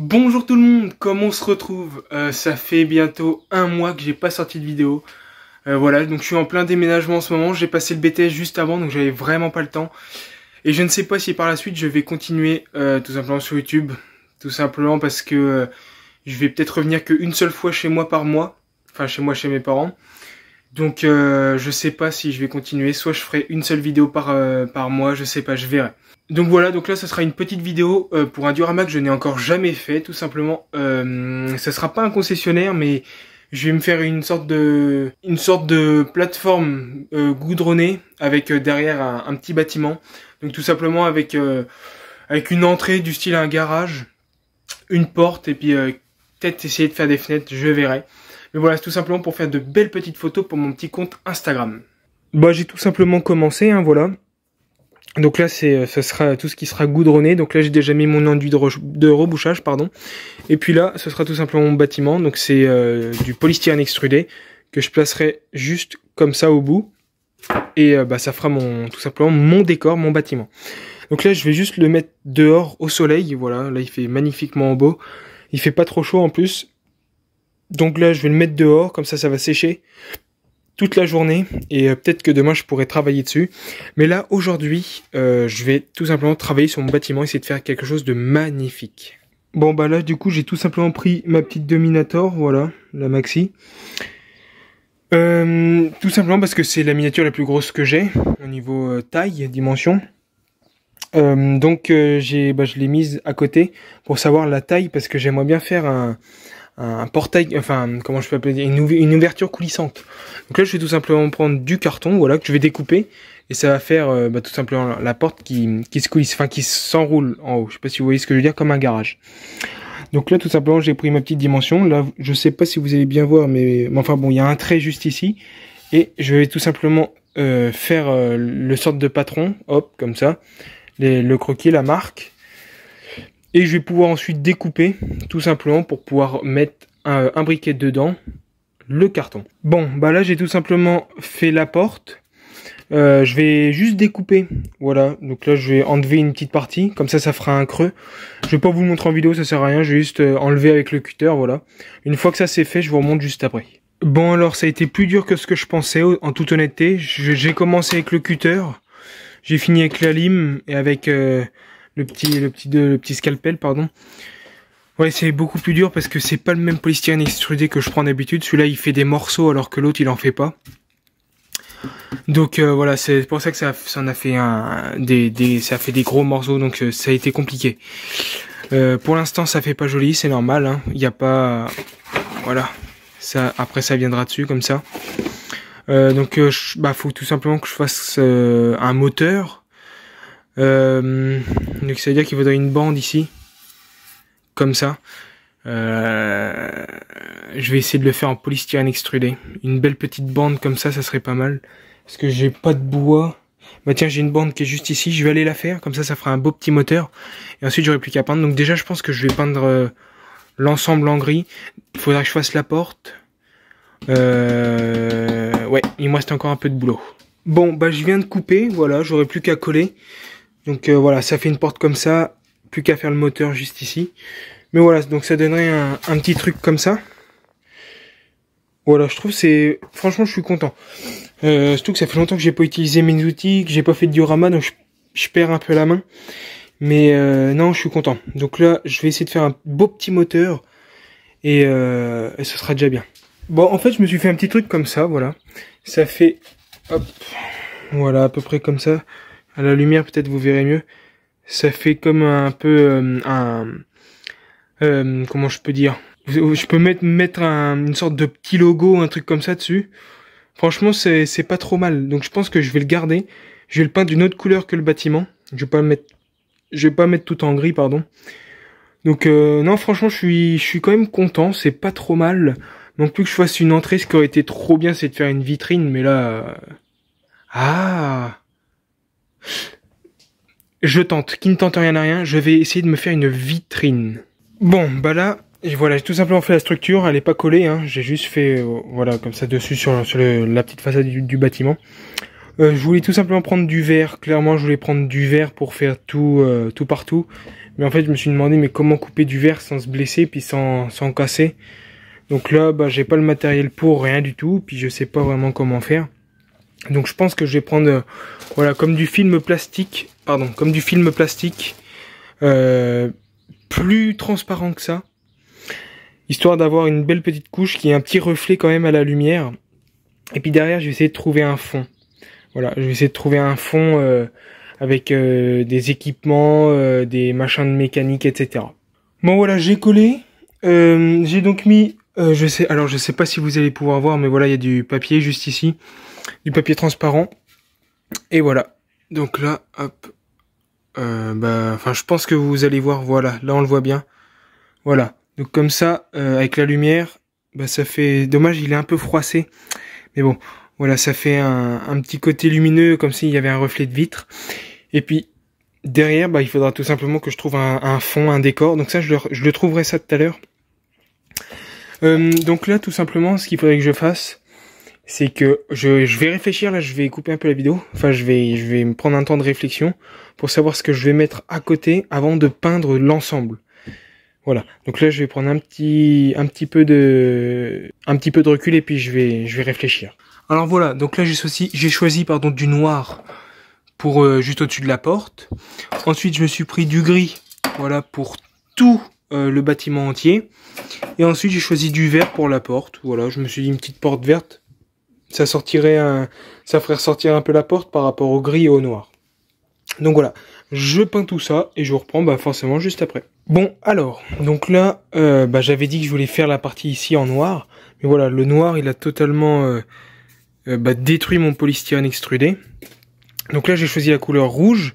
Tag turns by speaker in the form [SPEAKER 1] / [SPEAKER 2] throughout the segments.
[SPEAKER 1] Bonjour tout le monde, comment on se retrouve? Ça fait bientôt un mois que j'ai pas sorti de vidéo. Voilà, donc je suis en plein déménagement en ce moment, j'ai passé le BTS juste avant, donc j'avais vraiment pas le temps. Et je ne sais pas si par la suite je vais continuer tout simplement sur YouTube. Tout simplement parce que je vais peut-être revenir qu'une seule fois chez moi par mois. Enfin chez moi, chez mes parents. Donc je sais pas si je vais continuer, soit je ferai une seule vidéo par mois, je sais pas, je verrai. Donc voilà, donc là ça sera une petite vidéo pour un diorama que je n'ai encore jamais fait, tout simplement. Ça sera pas un concessionnaire, mais je vais me faire une sorte de plateforme goudronnée avec derrière un petit bâtiment. Donc tout simplement avec une entrée du style un garage, une porte et puis peut-être essayer de faire des fenêtres, je verrai. Mais voilà, c'est tout simplement pour faire de belles petites photos pour mon petit compte Instagram. Bah j'ai tout simplement commencé, hein, voilà. Donc là ça sera tout ce qui sera goudronné. Donc là j'ai déjà mis mon enduit de rebouchage, pardon. Et puis là ce sera tout simplement mon bâtiment. Donc c'est du polystyrène extrudé que je placerai juste comme ça au bout. Et bah ça fera tout simplement mon décor, mon bâtiment. Donc là je vais juste le mettre dehors au soleil. Voilà, là il fait magnifiquement beau. Il fait pas trop chaud en plus. Donc là, je vais le mettre dehors, comme ça va sécher toute la journée. Et peut-être que demain, je pourrai travailler dessus. Mais là, aujourd'hui, je vais tout simplement travailler sur mon bâtiment, essayer de faire quelque chose de magnifique. Bon, bah là, du coup, j'ai tout simplement pris ma petite Dominator, voilà, la Maxi. Tout simplement parce que c'est la miniature la plus grosse que j'ai, au niveau taille, dimension. Donc, je l'ai mise à côté pour savoir la taille, parce que j'aimerais bien faire un portail, enfin, comment je peux appeler, une ouverture coulissante. Donc là, je vais tout simplement prendre du carton, voilà, que je vais découper, et ça va faire tout simplement la porte qui se coulisse, enfin, qui s'enroule en haut. Je sais pas si vous voyez ce que je veux dire, comme un garage. Donc là, tout simplement, j'ai pris ma petite dimension. Là, je sais pas si vous allez bien voir, mais enfin bon, il y a un trait juste ici, et je vais tout simplement faire le sorte de patron, hop, comme ça, le croquis, la marque. Et je vais pouvoir ensuite découper, tout simplement, pour pouvoir mettre un briquet dedans, le carton. Bon, bah là, j'ai tout simplement fait la porte. Je vais juste découper, voilà. Donc là, je vais enlever une petite partie, comme ça fera un creux. Je vais pas vous le montrer en vidéo, ça sert à rien. Je vais juste enlever avec le cutter, voilà. Une fois que ça c'est fait, je vous remonte juste après. Bon, alors, ça a été plus dur que ce que je pensais, en toute honnêteté. J'ai commencé avec le cutter. J'ai fini avec la lime et avec... le petit scalpel, pardon. Ouais, c'est beaucoup plus dur parce que c'est pas le même polystyrène extrudé que je prends d'habitude. Celui-là, il fait des morceaux alors que l'autre, il en fait pas. Donc voilà, c'est pour ça que ça en a fait ça a fait des gros morceaux, donc ça a été compliqué. Pour l'instant, ça fait pas joli, c'est normal. Hein. Il y a pas, voilà. Ça, après, ça viendra dessus comme ça. Donc, faut tout simplement que je fasse un moteur. Donc ça veut dire qu'il faudrait une bande ici, comme ça. Je vais essayer de le faire en polystyrène extrudé. Une belle petite bande comme ça serait pas mal. Parce que j'ai pas de bois. Bah tiens, j'ai une bande qui est juste ici. Je vais aller la faire, comme ça fera un beau petit moteur. Et ensuite j'aurai plus qu'à peindre. Donc déjà je pense que je vais peindre l'ensemble en gris. Il faudra que je fasse la porte. Ouais, il me reste encore un peu de boulot. Bon, bah je viens de couper, voilà, j'aurai plus qu'à coller. Donc voilà, ça fait une porte comme ça, plus qu'à faire le moteur juste ici. Mais voilà, donc ça donnerait un petit truc comme ça. Voilà, je trouve franchement je suis content. Surtout que ça fait longtemps que j'ai pas utilisé mes outils, que j'ai pas fait de diorama, donc je perds un peu la main. Mais non, je suis content. Donc là, je vais essayer de faire un beau petit moteur et ce sera déjà bien. Bon, en fait, je me suis fait un petit truc comme ça, voilà. Ça fait, hop, voilà, à peu près comme ça. À la lumière, peut-être vous verrez mieux. Ça fait comme un peu comment je peux dire. Je peux mettre une sorte de petit logo, un truc comme ça dessus. Franchement, c'est pas trop mal. Donc je pense que je vais le garder. Je vais le peindre d'une autre couleur que le bâtiment. Je vais pas mettre tout en gris, pardon. Donc non, franchement, je suis quand même content. C'est pas trop mal. Donc plus que je fasse une entrée, ce qui aurait été trop bien, c'est de faire une vitrine. Mais là, ah. Je tente, qui ne tente rien à rien, je vais essayer de me faire une vitrine. Bon, bah là, et voilà, j'ai tout simplement fait la structure, elle est pas collée, hein, j'ai juste fait, voilà, comme ça dessus sur la petite façade du bâtiment. Je voulais tout simplement prendre du verre. Clairement, je voulais prendre du verre pour faire tout partout. Mais en fait, je me suis demandé mais comment couper du verre sans se blesser puis sans casser. Donc là, bah j'ai pas le matériel pour, rien du tout. Puis je sais pas vraiment comment faire. Donc je pense que je vais prendre voilà comme du film plastique. Pardon, comme du film plastique. Plus transparent que ça. Histoire d'avoir une belle petite couche qui ait un petit reflet quand même à la lumière. Et puis derrière, je vais essayer de trouver un fond. Voilà, je vais essayer de trouver un fond avec des équipements, des machins de mécanique, etc. Bon voilà, j'ai collé. J'ai donc mis, je sais pas si vous allez pouvoir voir, mais voilà, il y a du papier juste ici, du papier transparent. Et voilà. Donc là, hop, je pense que vous allez voir. Voilà, là on le voit bien. Voilà. Donc comme ça, avec la lumière, bah ça fait. Dommage, il est un peu froissé, mais bon. Voilà, ça fait un petit côté lumineux, comme s'il y avait un reflet de vitre. Et puis, derrière, bah, il faudra tout simplement que je trouve un fond, un décor. Donc ça, je le trouverai ça tout à l'heure. Donc là, tout simplement, ce qu'il faudrait que je fasse, c'est que je vais réfléchir. Là, je vais couper un peu la vidéo. Enfin, je vais me prendre un temps de réflexion pour savoir ce que je vais mettre à côté avant de peindre l'ensemble. Voilà. Donc là, je vais prendre un petit peu de recul et puis je vais réfléchir. Alors voilà, donc là j'ai choisi du noir pour juste au-dessus de la porte. Ensuite je me suis pris du gris, voilà, pour tout le bâtiment entier. Et ensuite j'ai choisi du vert pour la porte. Voilà, je me suis dit une petite porte verte. Ça ferait ressortir un peu la porte par rapport au gris et au noir. Donc voilà, je peins tout ça et je vous reprends forcément juste après. Bon alors, donc là j'avais dit que je voulais faire la partie ici en noir. Mais voilà, le noir il a totalement... détruit mon polystyrène extrudé. Donc là j'ai choisi la couleur rouge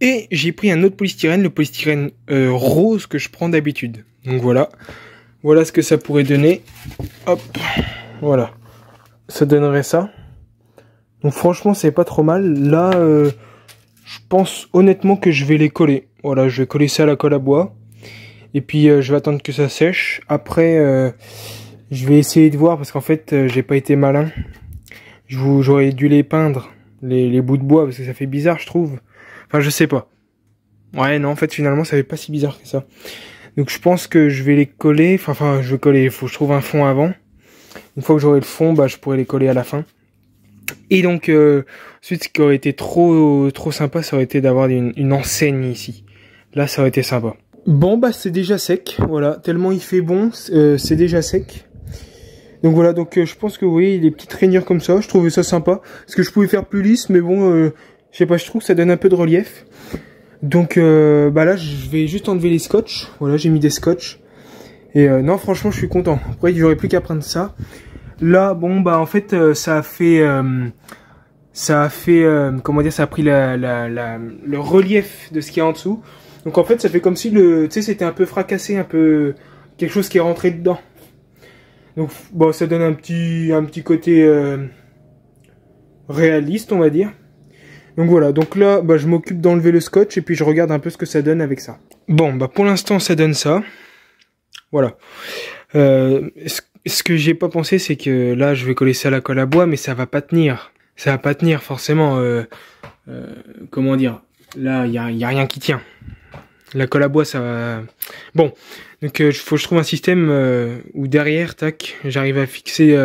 [SPEAKER 1] et j'ai pris un autre polystyrène, le polystyrène rose que je prends d'habitude. Donc voilà ce que ça pourrait donner. Hop, voilà, ça donnerait ça. Donc franchement c'est pas trop mal. Là je pense honnêtement que je vais les coller. Voilà, je vais coller ça à la colle à bois et puis je vais attendre que ça sèche. Après je vais essayer de voir parce qu'en fait j'ai pas été malin. J'aurais dû les peindre, les bouts de bois, parce que ça fait bizarre, je trouve. Enfin, je sais pas. Ouais, non, en fait, finalement, ça fait pas si bizarre que ça. Donc, je pense que je vais les coller. Enfin, je vais coller. Il faut que je trouve un fond avant. Une fois que j'aurai le fond, je pourrai les coller à la fin. Et donc, ensuite, ce qui aurait été trop sympa, ça aurait été d'avoir une enseigne ici. Là, ça aurait été sympa. Bon, c'est déjà sec. Voilà, tellement il fait bon, c'est déjà sec. Donc voilà, je pense que vous voyez les petites rainures comme ça, je trouvais ça sympa. Parce que je pouvais faire plus lisse, mais bon, je sais pas, je trouve que ça donne un peu de relief. Donc là, je vais juste enlever les scotch. Voilà, j'ai mis des scotch. Et non, franchement, je suis content. Après, il n'y aurait plus qu'à prendre ça. Là, bon, en fait, ça a pris le relief de ce qu'il y a en dessous. Donc en fait, ça fait comme si c'était un peu fracassé, un peu quelque chose qui est rentré dedans. Donc ça donne un petit côté réaliste, on va dire. Donc voilà, donc là je m'occupe d'enlever le scotch et puis je regarde un peu ce que ça donne avec ça. Bon, pour l'instant ça donne ça. Voilà. Ce que j'ai pas pensé, c'est que là je vais coller ça à la colle à bois, mais ça va pas tenir. Ça va pas tenir forcément. Comment dire? Là y a rien qui tient. La colle à bois, ça va... Bon, donc faut que je trouve un système où derrière, tac, j'arrive à fixer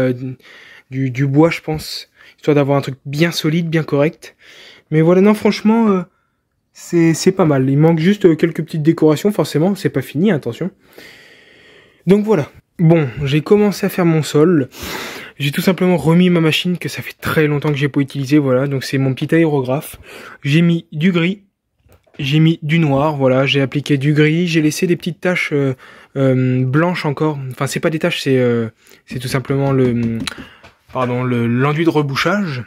[SPEAKER 1] du bois, je pense, histoire d'avoir un truc bien solide, bien correct. Mais voilà, non, franchement, c'est pas mal. Il manque juste quelques petites décorations, forcément, c'est pas fini, attention. Donc voilà. Bon, j'ai commencé à faire mon sol. J'ai tout simplement remis ma machine que ça fait très longtemps que j'ai pas utilisé, voilà. Donc c'est mon petit aérographe. J'ai mis du gris. J'ai mis du noir, voilà, j'ai appliqué du gris, j'ai laissé des petites taches blanches encore. Enfin, c'est pas des taches, c'est tout simplement l'enduit de rebouchage.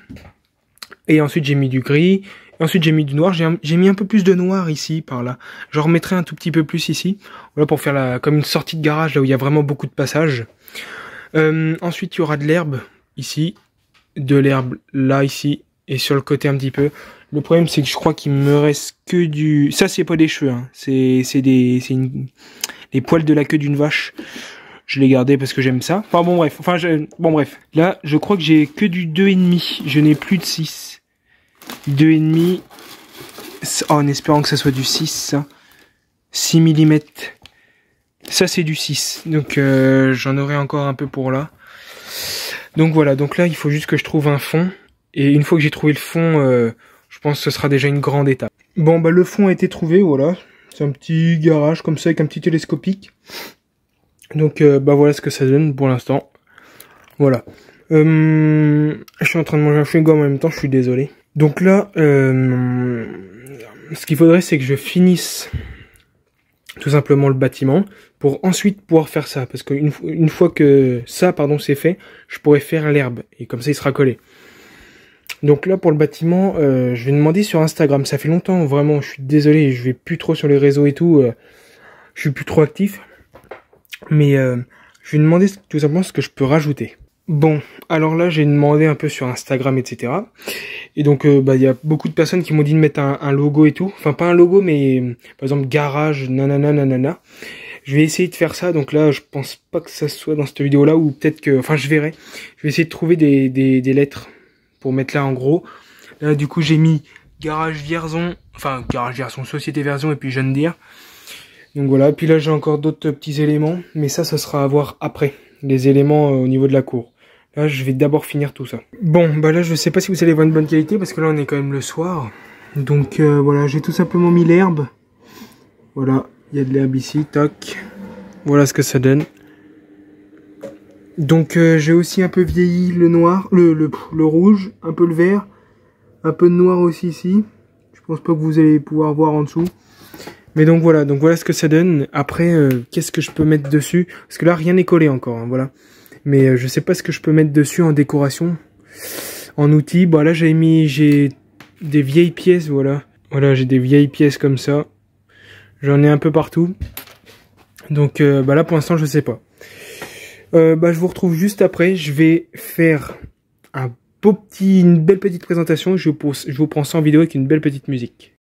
[SPEAKER 1] Et ensuite, j'ai mis du gris. Et ensuite, j'ai mis du noir. J'ai mis un peu plus de noir ici, par là. J'en remettrai un tout petit peu plus ici. Voilà, pour faire comme une sortie de garage, là où il y a vraiment beaucoup de passages. Ensuite, il y aura de l'herbe ici. De l'herbe là, ici. Et sur le côté un petit peu. Le problème, c'est que je crois qu'il me reste que du... Ça, c'est pas des cheveux, hein. C'est les poils de la queue d'une vache. Je l'ai gardé parce que j'aime ça. Enfin, bon, bref. Là, je crois que j'ai que du 2,5. Je n'ai plus de 6. 2,5. Oh, en espérant que ça soit du 6, ça. 6 mm. Ça, c'est du 6. Donc, j'en aurai encore un peu pour là. Donc, voilà. Donc là, il faut juste que je trouve un fond. Et une fois que j'ai trouvé le fond, je pense que ce sera déjà une grande étape. Bon, bah, le fond a été trouvé, voilà. C'est un petit garage comme ça, avec un petit télescopique. Donc, bah, voilà ce que ça donne pour l'instant. Voilà. Je suis en train de manger un chewing-gum en même temps, je suis désolé. Donc là, ce qu'il faudrait, c'est que je finisse tout simplement le bâtiment pour ensuite pouvoir faire ça. Parce qu'une fois que ça, pardon, c'est fait, je pourrais faire l'herbe. Et comme ça, il sera collé. Donc là, pour le bâtiment, je vais demander sur Instagram. Ça fait longtemps, vraiment, je suis désolé, je vais plus trop sur les réseaux et tout. Je suis plus trop actif. Mais je vais demander tout simplement ce que je peux rajouter. Bon, alors là, j'ai demandé un peu sur Instagram, etc. Et donc, bah, il y a beaucoup de personnes qui m'ont dit de mettre un logo et tout. Enfin, pas un logo, mais par exemple, garage, nanana, nanana. Je vais essayer de faire ça. Donc là, je pense pas que ça soit dans cette vidéo-là, ou peut-être que... Enfin, je verrai. Je vais essayer de trouver des lettres pour mettre là en gros. Là, du coup, j'ai mis garage Vierzon. Enfin, garage Vierzon, société Vierzon, et puis Jeune Dire. Donc voilà. Puis là, j'ai encore d'autres petits éléments. Mais ça sera à voir après. Les éléments au niveau de la cour. Là, je vais d'abord finir tout ça. Bon, bah là, je sais pas si vous allez voir une bonne qualité, parce que là, on est quand même le soir. Donc, voilà, j'ai tout simplement mis l'herbe. Voilà, il y a de l'herbe ici, tac. Voilà ce que ça donne. Donc, j'ai aussi un peu vieilli le noir, le rouge, un peu le vert, un peu de noir aussi ici. Je pense pas que vous allez pouvoir voir en dessous. Mais donc voilà ce que ça donne. Après, qu'est-ce que je peux mettre dessus? Parce que là, rien n'est collé encore, hein, voilà. Mais je sais pas ce que je peux mettre dessus en décoration, en outils. Bon là j'ai des vieilles pièces, voilà. Voilà, j'ai des vieilles pièces comme ça. J'en ai un peu partout. Donc bah là pour l'instant je sais pas. Bah je vous retrouve juste après. Je vais faire une belle petite présentation. Je vous prends ça en vidéo avec une belle petite musique.